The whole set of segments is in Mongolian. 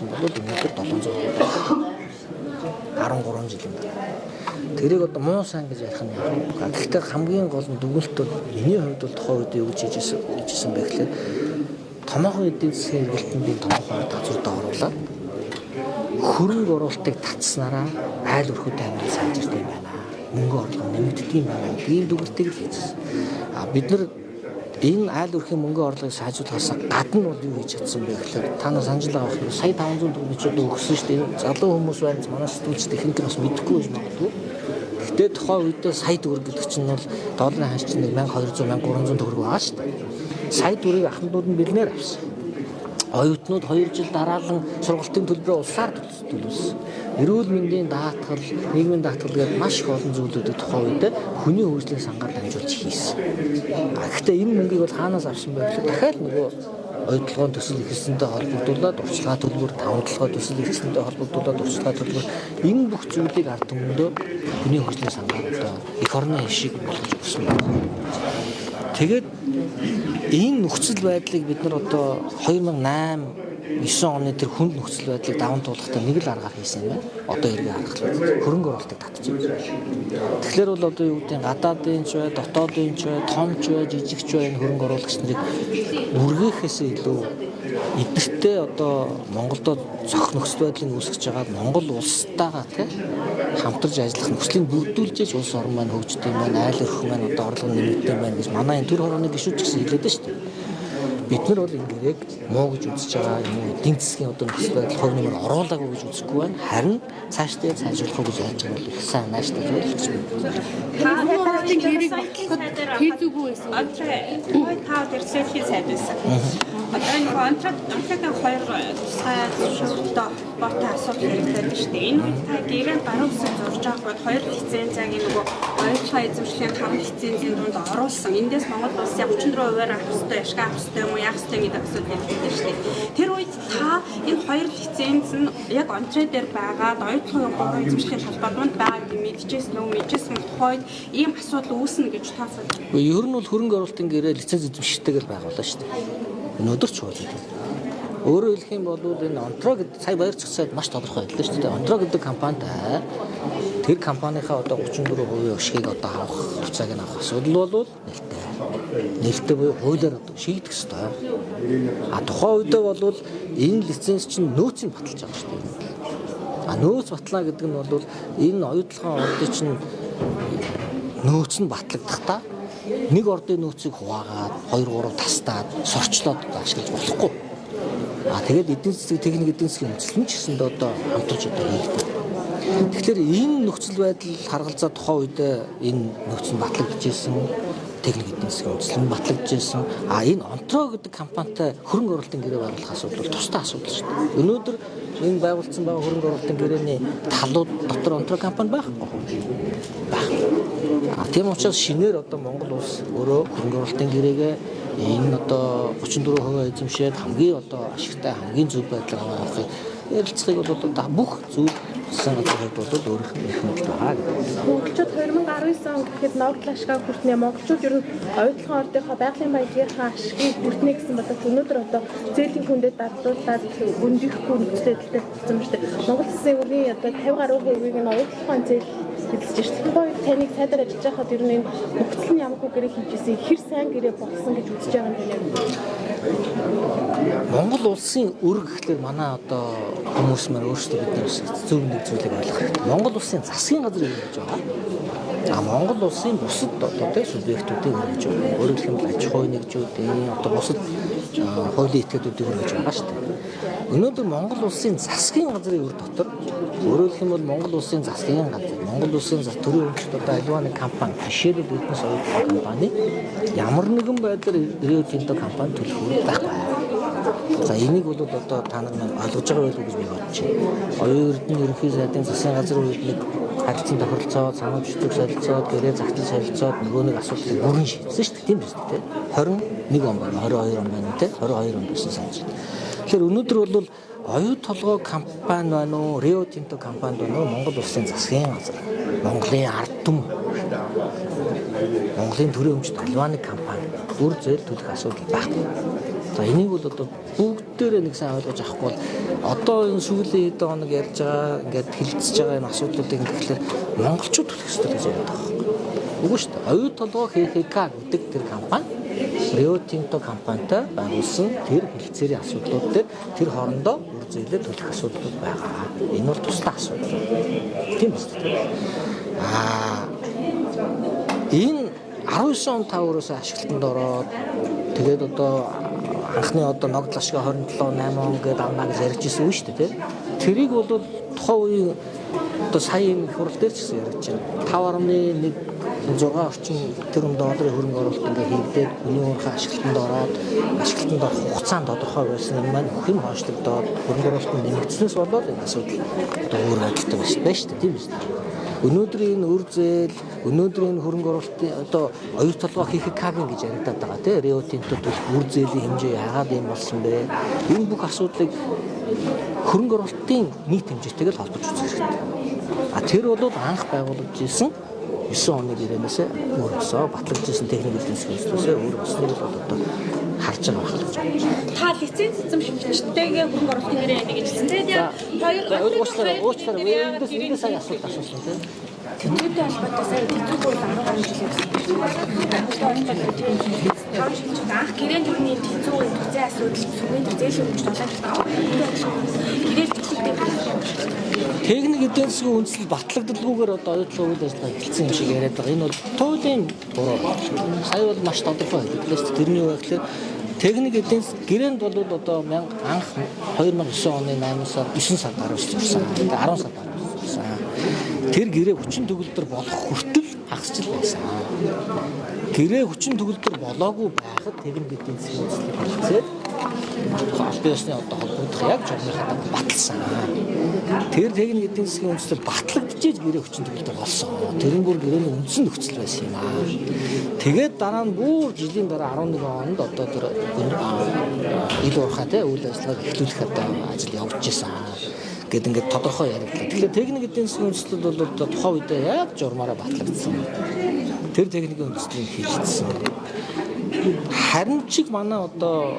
чинь бол өнөөдөр 13 жилийн дараа. Тэрийг одоо муу сайн гэж ярих нь яг. Гэхдээ хамгийн гол нь дүгнэлт бол миний хувьд бол тухайн үед юу гэж хийжсэн бэ гэхээр томоохон эдийн засгийн эргэлтэнд томоохон газруудаа оруулаад хөрөнгө оруулалтыг татснараа айл өрхөдөө амьдрал сайжирдаг юм байна. Мөнгө орлого нэмэгддэг юм байна. Ийм дүгнэлтийг л хийжсэн. бид нар энэ айл өрхийн мөнгө орлогыг сайжруулахаас гадна бол юу хийж чадсан бэ гэхээр та нар санаж байгаа байх. Сая 500 төгрөгчөд өгсөн шүү дээ. Залуу хүмүүс байна. Манай сэтгүүлч техник нь бас мэдэхгүй байж магадгүй. Гэтэ тухайн үед сая төгрөг гэдэг чинь бол долларын ханш чинь 1200 1300 төгрөг байгаа шүү дээ. Сая төгрөгийг ахмадууд нь бэлнээр авсан. Оюутнууд 2 жил дараалан сургалтын төлбөрөө улсаар төлөвлөсөн. Эрүүл мэндийн даатгал, нийгмийн даатгал гэдэг маш их олон зүйлүүдийг тухайн үед хүний хөгжлийн сангаар дамжуулж хийсэн. Гэхдээ энэ мөнгийг бол хаанаас авсан бэ гэхээр дахиад нөгөө оюутлогын төсөл ихэлсэнтэй холбогдуулаад урьдчилгаа төлбөр, таван толгой төсөл ихэлсэнтэй холбогдуулаад урьдчилгаа төлбөр энэ бүх зүйлийг ард түмэндээ хүний хөгжлийн сангаар одоо эх орны хишиг болгож өгсөн байна. Тэгээд энэ нөхцөл байдлыг бид нар одоо 2008-9 оны тэр хүнд нөхцөл байдлыг даван туулахдаа нэг л аргаар хийсэн юм байна. Одоо эргээ харахад хөрөнгө оруулалтыг татчихсан. Тэгэхээр бол одоо юу гэдэг нь гадаадын ч бай, дотоодын ч бай, том ч бай, жижиг ч бай энэ хөрөнгө оруулагч нарыг үргээхээс илүү эдгэртээ одоо Монголдо зөх нөхцөл байдлыг үүсгэж байгаа Монгол улстайгаа хамтарч ажиллах нөхцөлийг бүрдүүлж улс орн маань хөгждөг юм байна, айл өрх маань одоо орлого нэмэгдэх юм байна гэж манай энэ төр хорооны гишүүч гэсэн хэлээд байна шүү дээ. Бид нар бол ингэрэг муу гэж үзэж байгаа юм уу эдийн засгийн одоо нөхцөл байдал хувь нэмэр оруулаагүй гэж үзэхгүй байна. Харин цаашдаа сайжруулах гэж яаж байгаа бол их сайн нааштай зөвлөж байна. Тааврын гэрийг хийдэггүй байсан. Тав дэрсэл хийж сайдсан. Одоо энэ онцлог хоёр сая шүлтөө бот асуудал хэрэгтэй шүү дээ. Энэ үед та гэрээ баруун хэсэг зурж байгаа бол хоёр лицензийг нөгөө ойлгохын эзэмшлийн хамт лицензийн дунд оруулсан. Эндээс Монгол улсын 34%-аар авах ёстой, яшгаа авах ёстой юм уу, яах ёстой гэдэг асуудал хэрэгтэй шүү дээ. Тэр үед та энэ хоёр лиценз нь яг онцлог дээр байгаа ойлгохын эзэмшлийн талбарт байгааг мэдчихсэн үү, мэдчихсэн тухайд ийм асуудал үүснэ гэж тооцоод байна. Ер нь бол хөрөнгө оруулалтын гэрээ лиценз эзэмшигтэйгээр байгууллаа шүү дээ. Өнөөдөр ч уулздаг. Өөрөөр хэлэх юм бол энэ Онтро гэдэг сая баяр зохицоод маш тодорхой хэллээ шүү дээ. Онтро гэдэг компанитай тэр компанийхаа одоо 34% өшгийг одоо авах хугацааг нь авах асуудал бол нэлтэй. Нэлтэй буюу хуулиар одоо шийдэх ёстой. Тухайн үедээ бол энэ лиценз чинь нөөцийг баталж байгаа шүү дээ. Нөөц батлаа гэдэг нь бол энэ оюутлогын ордын чинь нөөц нь батлагдахдаа нэг ордын нөөцийг хуваагаад 2-3 тастаад сорчлоод ашиглаж болохгүй. Тэгээд эдийн засгийн техник эдийн засгийн үндэслэл нь ч гэсэндээ одоо хамтарч одоо хийгдэх. Тэгэхээр энэ нөхцөл байдал харгалзаа тухайн үед энэ нөхцөл батлагдж ирсэн, техник эдийн засгийн үндэслэл нь батлагдж ирсэн. Энэ Онтро гэдэг компанитай хөрөнгө оруулалтын гэрээ байгуулах асуудал бол тусдаа асуудал шүү дээ. Өнөөдөр энэ байгуулсан байгаа хөрөнгө оруулалтын гэрээний талууд дотор Онтро компани байхгүй. Тийм учраас шинээр одоо Монгол улс өөрөө хөрөнгө оруулалтын гэрээгээ энэ одоо 34% эзэмшээд хамгийн одоо ашигтай хамгийн зөв байдлаар авахыг ярилцахыг бол одоо бүх зүйл санагдаад бол өөрөөх нь их мэдлэг байгаа гэдэг. Монголчууд 2019 он гэхэд ногдол ашгаа хүртнэ. Монголчууд ер нь оюутлогын ордынхаа байгалийн баялагийнхаа ашгийг хүртнэ гэсэн бодож өнөөдөр одоо зээлийн хүндэд дардуулаад өндөрөхгүй нөхцөлтэй болсон юм шүү дээ. Монгол улсын өрийн одоо 50 гаруй хувийг нь оюутлогын зээл эзэлж шүү дээ. Тухайн таныг сайдаар ажиллаж байхад ер нь энэ нөхцөл нь ямаргүй гэрээ хийжсэн хэр сайн гэрээ болсон гэж үзэж байгаа юм байна. Монгол улсын өр гэхлээр манай одоо хүмүүс маань өөрсдөө биднээс зөв нэг зүйлийг ойлгох хэрэгтэй. Монгол улсын засгийн газар гэж байгаа. Монгол улсын бусад одоо тийм субъектүүдийг гэж байгаа. Өөрөөр хэлбэл аж ахуй нэгжүүдийн одоо бусад хуулийн этгээдүүдийг гэж байгаа шүү дээ. Өнөөдөр Монгол улсын засгийн газрын өр дотор өөрөөр хэлбэл Монгол улсын засгийн газар, Монгол улсын төрийн өмчт одоо аливаа нэг компани, жишээлбэл Эднэс оюутлогын компани ямар нэгэн байдлаар Rio Tinto компани төлөвлөж байхгүй. За энийг бол одоо та нар ойлгож байгаа байлгүй гэж би бодож байна. Оюун эрдэнэ ерөнхий сайдын засгийн газрын үед нэг харилцан тохиролцоод, санамжлалт солилцоод, гэрээ загтал солилцоод нөгөө нэг асуудлыг бүрэн шийдсэн шүү дээ. Тийм биз дээ. 21 он байна, 22 он байна те. 22 он байсан санаж байна. Тэгэхээр өнөөдөр бол оюу толгой компани байна уу, Rio Tinto компани байна уу, Монгол улсын засгийн газар, Монголын ард түмэн, Монголын төрийн өмчт аливаа нэг компани үр зээл төлөх асуудал байхгүй. За энийг бол одоо бүгдээрээ нэг сайн ойлгож авахгүй бол одоо энэ сүүлийн хэд хоног ярьж байгаа ингээд хилцэж байгаа энэ асуудлуудыг ингээд монголчууд төлөх ёстой гэж яриад байгаа юм. Үгүй шүү дээ. Оюу толгой ХХК гэдэг тэр компани Rio Tinto компанитай байгуулсан тэр хилцээрийн асуудлууд дээр тэр хоорондоо үр зээлээ төлөх асуудлууд байгаа. Энэ бол тусдаа асуудал. Тийм үстэй. Энэ 19 он та өөрөөсөө ашиглалтанд ороод тэгээд одоо анхны одоо ногдол ашиг 27 8 он гээд авна гэж ярьж ирсэн үү шүү дээ. Тэрийг бол тухайн үеийн одоо саяын их хурл дээр ч гэсэн ярьж байна. 5.16 орчим тэрбум долларын хөрөнгө оруулалт ингээ хийгдээд хүний уурхай ашиглалтанд ороод ашиглалтанд орох хугацаанд тодорхой байсан юм маань өхөн хойшлогдоод хөрөнгө оруулалт нэмэгдснээс болоод энэ асуудал одоо өөр байдалтай байна шүү дээ. Тийм үү? Өнөөдрийн энэ үр зээл, өнөөдрийн хөрөнгө оруулалтын одоо оюу толгой ХХК-гийн гэж яригадаад байгаа тийм Rio Tinto төлөх үр зээлийн хэмжээ яагаад юм болсон бэ? Энэ бүх асуудлыг хөрөнгө оруулалтын нийт хэмжээтэйгээр холбож үзэх хэрэгтэй. Тэр бол анх байгуулагдж ирсэн 9 оны гэрэнээс өөр өсөө батлагдсан техник эдийн засгийн төслөөсөө өөр өснөг бол одоо харж байгаа байна гэж байна. Та лиценз эзэмшигчтэйгээ хөрөнгө оруулалтын гэрээ нэг гэжсэн. Тэгээд уучлаарай сая асуулт асуусан тийм. Тэднийтэй холбоотой сая тэтгэврээр 12 жилээс анх гэрээний төрний тэцүү зээн асуудал сүмийн зээл хэмжиж долоо гэрээ техник эдийн засгийн үндэслэл батлагддаггүйгээр одоо оюутлын үйл ажиллагаа эхэлсэн юм шиг яриад байгаа. Энэ бол туйлын буруу. Сая бол маш тодорхой хэллээ. Тэрний үг гэхээр техник эдийн засгийн гэрээнд бол одоо анх 2009 оны 8 сар 9 сард гарсан. 10 сард гарсан. Тэр гэрээ хүчин төгөлдөр болох хүртэл хагасчил байсан. Гэрээ хүчин төгөлдөр болоогүй байхад техник эдийн засгийн үндэслэл хэлцээд албан ёсны одоо холбогдох яг журмынхаа баталсан. Тэр техник эдийн засгийн үндэслэл батлагдчихэж гэрээ хүчин төгөлдөр болсон. Тэр нь бүр гэрээний үндсэн нөхцөл байсан юм аа. Тэгээд дараа нь бүр жилийн дараа 11 онд одоо тэр ил уурхай те үйл ажиллагааг эхлүүлэх одоо ажил явуулж байсан. Гэт ингээд тодорхой яриглаа. Тэгэхээр техник эдийн засгийн үндэслэл бол одоо тухайн үедээ яг журмаараа батлагдсан. Тэр техникийн үндэслэлийг хийлгэсэн. Харин чиг манай одоо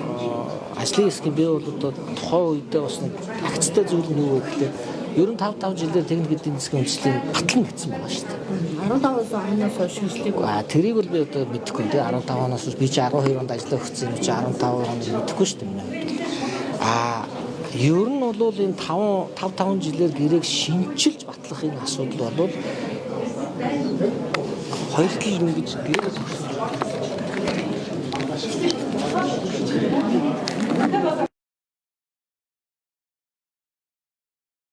ажлын хэсгийн бий бол одоо тухайн үедээ бас нэг акцтай зүйл нь юу вэ гэхээр ер нь 5 жилээр техник эдийн засгийн үндэслэлийг батлана гэсэн байгаа шүү дээ. 15 оноос хойш шилжлийг тэрийг бол би одоо мэдэхгүй дээ. 15 оноос би чи 12 онд ажиллаж өгсөн юм чи 15 онд мэдэхгүй шүү дээ. Ер нь бол энэ 5 жилээр гэрээг шинчилж батлах энэ асуудал бол хоёр тал ингэж гэрээ